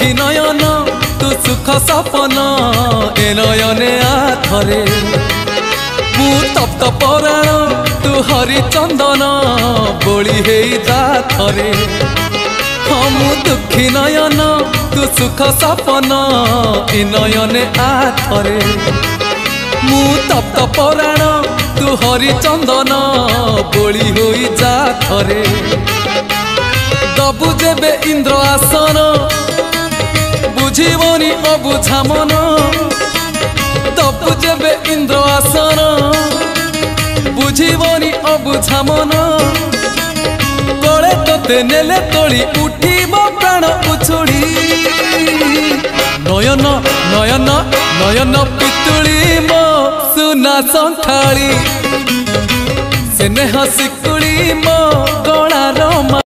दुखी नयन तू सुख सपन ए नयने आथरे मु तप्त पराण तू हरिचंदन बोली हे जाथरे हाँ मु दुखी नयन तू सुख सपन ए नयने आथरे मु तप्त पराण तू हरिचंदन बोली हो जाथरे दबु जेबे इंद्र आसन बुझीबनी अबुझा मन दबु जेबे इंद्र आसन बुझीबनी अबुझा मन कले तोते नेले तोली उठीब प्राण उछुड़ी नयन नयन नयन पितुड़ी मो सुना संथाली स्नेह शिकुड़ी मो गला रमा।